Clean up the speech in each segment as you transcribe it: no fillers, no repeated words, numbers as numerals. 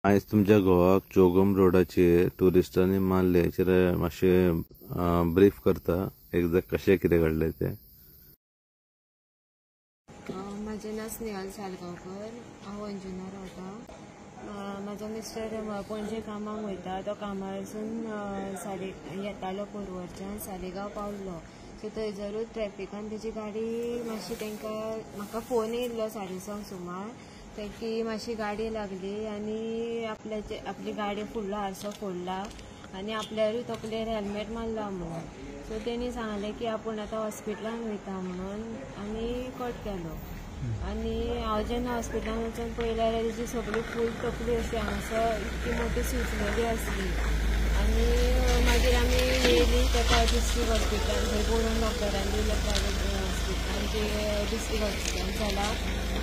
आयज तुमच्या गोवाक चौगम रोडाचेर ट्युरिस्टांनी मारले हाचेर मातशें ब्रीफ करता एक्झॅक्ट कशें कितें घडलें तें. म्हजें नांव स्नेहल सालगांवकर. हांव अंजुना रावतां. म्हाजो मिस्टर पणजे कामाक वयता. तो कामारसून येतालो पोरवरच्यान सालेगांव पावल्लो. सो थंयसरूच ट्रॅफिकान तेजी गाडी मातशी म्हाका फोन येयल्लो 6:30 सुमार की मातशी गाडी लागली आनी आपली गाडी फुडलो आरसो फोडला आनी आपल्यारूय तकलेर हेल्मेट मारला म्हणून. सो तेणी सांगलें की आपूण आतां हॉस्पिटलान वयता म्हणून आनी कट केलो. आनी हांव जेन्ना हॉस्पिटलान वचून पळयल्यार तेजी सगळी फूल तकली अशी हांगासर इतकी मोठी सुजलेली आसली. आनी मागीर आमी व्हेली ताका डिस्ट्रिक्ट हॉस्पिटल, थंय पळोवन डॉक्टरांनी दिलें प्रायवेट हॉस्पिटलान, ते डिस्ट्रिक्ट हॉस्पिटल जाला.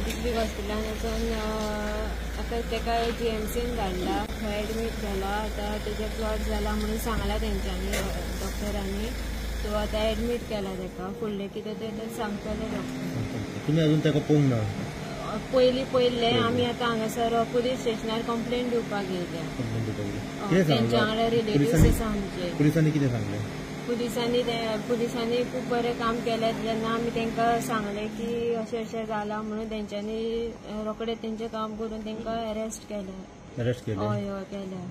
डिस्ट्रिक्ट हॉस्पिटलान वचून आतां ताका GMCन धाडला, थंय एडमीट केला. आतां तेजे क्लॉट जाला म्हणून सांगलां तेंच्यांनी, डॉक्टरांनी. सो आतां एडमीट केला ताका. फुडलें कितें तें सांगतले डॉक्टर. तुमी अजून ताका पळोवंक ना? पयलें आमी आतां हांगासर पुलीस स्टेशनार कंप्लेंट दिवपाक गेल्या. तेंच्या वांगडा रिलेटिव्स आसा आमचे. पुलिसांनी कितें सांगलें? पुलिसांनी खूब बरें काम केलें. जेन्ना आमी तांकां सांगलें की अशें अशें जालां म्हणून तेंच्यांनी रोखडें तेंचें काम करून तांकां अरेस्ट केलें. हय केलें.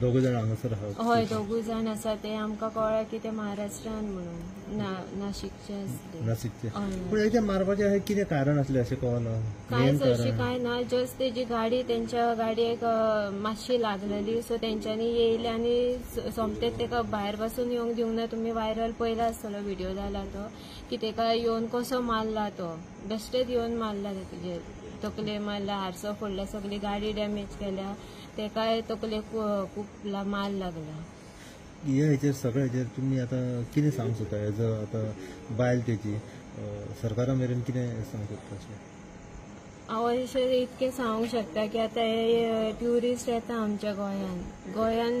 दोगूय जाण हांगासर आसात? हय, दोगूय जाण आसा. ते आमकां कळ्ळें की ते महाराष्ट्रान म्हणून, नाशिकचे आसले. नाशिकचे. पूण हेचे मारपाचें कितें कारण आसलें अशें कळना? कांयच अशें कांय ना. जस्ट तेजी गाडी तेंच्या गाडयेक मातशी लागलेली. सो तेंच्यांनी येयले आनी सोमतेच ताका भायर बसून येवंक दिवंक ना. तुमी व्हायरल पळयला आसतलो, व्हिडिओ जाला तो, की ताका येवन कसो मारला तो. बेश्टेच येवन मारला तेजेर. तकले मारला, हारसो फोडला, सगळी गाडी डॅमेज केल्या. ताकाय तकलेक खूब मार लागला. हेचेर सगळे हेचेर तुमी आतां कितें सांगूंक सोदता? एज आतां बायल तेजी सरकारा मेरेन कितें सांगूंक सोदता? हांव अशें इतकें सांगूंक शकता की आतां हे ट्युरिस्ट येता आमच्या गोंयान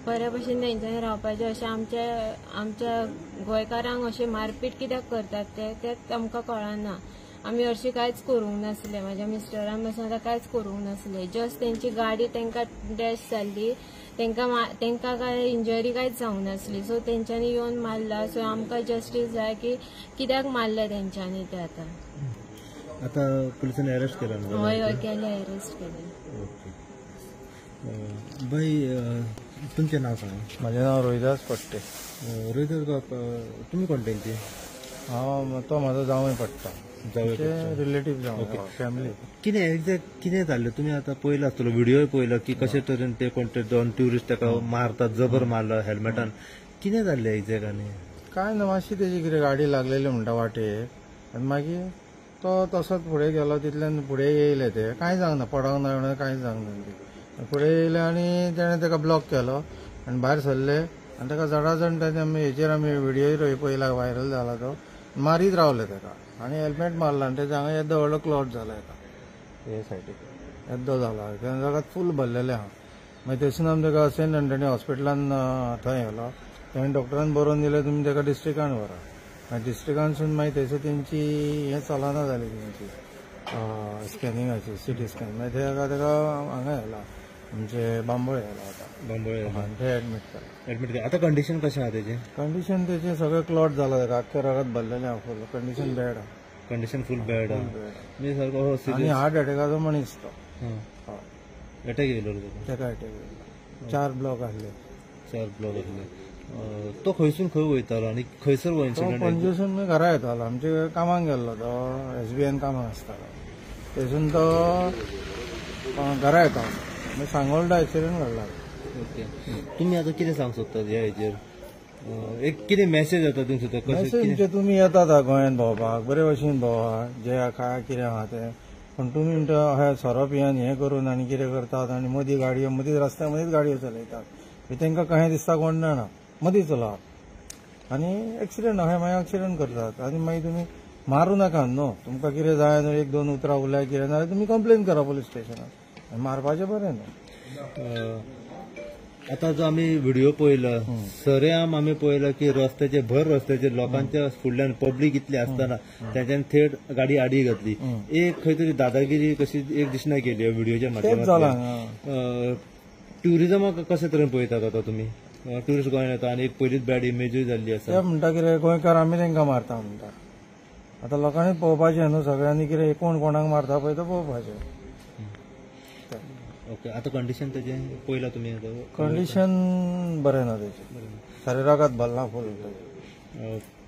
बऱ्या भशेन तेंच्यांनी रावपाचें. अशें आमच्या गोंयकारांक अशें मारपीट कित्याक करतात तें आमकां कळना. आमी हरशीं कांयच करूंक नासलें. म्हाज्या मिस्टरान पासून आतां कांयच करूंक नासलें. जस्ट तेंची गाडी तांकां डॅश जाल्ली. तांकां काय इंजरी कांयच जावंक नासली. सो तेंच्यांनी येवन मारला. सो आमकां जस्टीस जाय की कित्याक मारलें तेंच्यांनी तें. आतां पुलिसांनी अरेस्ट केला? हय केलें, अरेस्ट केलें. बाई, तुमचें नांव सांगा. म्हजें नांव रोहिदास पट्टे. रोहिदास बाब, तुमी कोण तेंची? तो म्हाजो जावंय पडटा. रिलेटिव्ह जावं, फॅमिली. कितें एक्झॅक्ट कितें जाल्लें? तुमी आतां पळयला आसतलो, व्हिडिओय पळयला की कशे तरेन ते कोण ते 2 ट्युरिस्ट ताका मारतात, जबर मारला हेल्मेटान. कितें जाल्लें एक्झॅक्ट? आनी कांय ना, मातशी तेजी कितें गाडी लागलेली म्हणटा वाटेक. आनी मागीर तो तसोच फुडें गेलो. तितल्यान फुडें येयले ते. कांय जावंक ना, पडोंक ना म्हणून कांय जावंक ना. फुडें येयले आनी तेणें ताका ब्लॉक केलो आनी भायर सरले. आनी ताका जडाजड हेचेर आमी व्हिडिओ पळयला, व्हायरल जाला तो. मारीत रावले ताका आनी हेल्मेट मारला आनी तेच्या हांगा येदो व्हडलो क्लॉट जाला एका हे सायडीक येदो जाला. त्या जागात फूल भरलेले आहा. मागीर थंयसून आमी ताका सेंट एंटनी हॉस्पिटलान थंय व्हेलो. थंय डॉक्टरान बरोवन दिलें तुमी ताका डिस्ट्रिक्टान व्हरा. मागीर डिस्ट्रिक्टानसून मागीर थंयसर तेंची हें चलना जाली तेंची स्कॅनिंगाची, CT स्कॅन. मागीर ताका हांगा व्हेला, आमचे बांबोळे व्हेला. आतां बांबोळे थंय एडमीट केला. आतां कंडिशन कशें आहा तेजें? कंडिशन तेजें सगळें क्लॉट जाला. ताका आख्ख्या रगत भरलेलें आहा फूल. कंडिशन बॅड आहा. कंडिशन फूल बॅड आहा. आनी हार्ट अटॅकाचो मनीस तो. अटॅक येयलो ताका अटॅक येयलो. 4 ब्लॉक आसले. 4 ब्लॉक आसले. तो खंयसून खंय वयतालो आनी खंयसर इन्सिडंट? पणजेसून घरा येतालो. आमचे कामाक गेल्लो तो, SBIन कामाक आसतालो. थंयसून तो घरा येतालो. मागीर सांगोळडा एक्सिडेंट घडला. ओके. तुमी आतां कितें सांगूंक सोदतात ह्या हेचेर? एक कितें मॅसेज येता तुमचो? मॅसेज तुमी येतात गोंयांत भोंवपाक, बरे भशेन भोंवा, जें खाय कितें आहा तें. पूण तुमी म्हणटा अशें सोरो पियान हें करून आनी कितें करतात आनी मदीं गाडयो मदींच रस्त्या मदींच गाडयो चलयतात. तांकां कशें दिसता कोण जाणा. मदीं चलोवप आनी एक्सिडेंट अशें मागीर एक्सिडेंट करतात. आनी मागीर तुमी मारूं नाका न्हू. तुमकां कितें जाय न्हू, 1-2 उतरां उलय कितें जाल्यार तुमी कंप्लेन करा पुलीस स्टेशनार. मारपाचें बरें न्हू. आता जो आम्ही व्हिडिओ पळयलो सरेआम आम्ही पळयलो की रस्त्याचे भर रस्त्याचे लोकांच्या फुडल्यान पब्लीक इतली असताना त्यांच्यानी थेट गाडी आडी घातली एक खंय तरी दादागिरी कशी एक दिसना केली व्हिडिओच्या माध्यमांतल्यान ट्युरिझमाक कशे तरेन पळयतात आता तुम्ही ट्युरिस्ट गोंयांत येता आणि एक पयलीच बॅड इमेजूय जाल्ली आसा ते म्हणटा कितें गोंयकार आमी तांकां मारता म्हणटा आतां लोकांनी पळोवपाचें न्हू सगळ्यांनी कितें कोण कोणाक मारता पळय तो पळोवपाचें ओके आता कंडिशन त्याचे पळयला तुम्ही आता कंडिशन बरें ना तेजें शरिराकात भल्ला फूल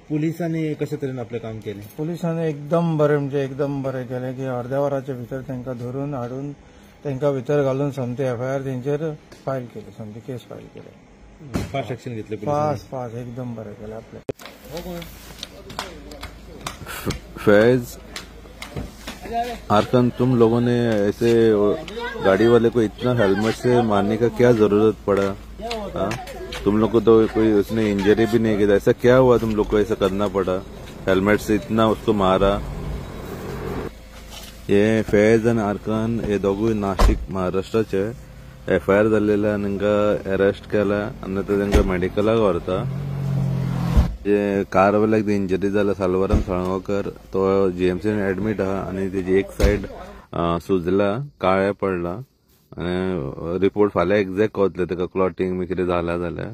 पुलिसांनी कशे तरेन आपलें काम केलें पुलिसांनी एकदम बरें म्हणजे एकदम बरें केलें की अर्द्या वराच्या भितर तांकां धरून हाडून तांकां भितर घालून समती एफआयआर तेंचेर फायल केली समती केस फायल केली फास्ट एक्शन घेतले फास्ट एकदम बरें केलें आपलें फैज आरकन तुम लोगों ने ऐसे गाड़ी वाले को इतना हेलमेट से मारने का क्या जरूरत पड़ा? हाँ? तुम लोग को तो कोई उसने इंजरी भी नहीं की, ऐसा क्या हुआ तुम लोग को ऐसा करना पड़ा? हेलमेट से इतना उसको मारा. हे फैज आणि आरकान हे दोघूय नाशिक महाराष्ट्राचे एफआयआर जाल्लेला तांकां अरेस्ट केला आनी तांकां मेडिकलाक व्हरता. जे कारवाल्याक इंजरी जाला साल्वाराम साळगांवकर तो जीएमसीन एडमीट आहा आनी तेजी एक सायड सुजला काळ्या पडला आनी रिपोर्ट फाल्यां एक्झॅक्ट कोतले ताका क्लॉटिंग बी कितें जाला जाल्यार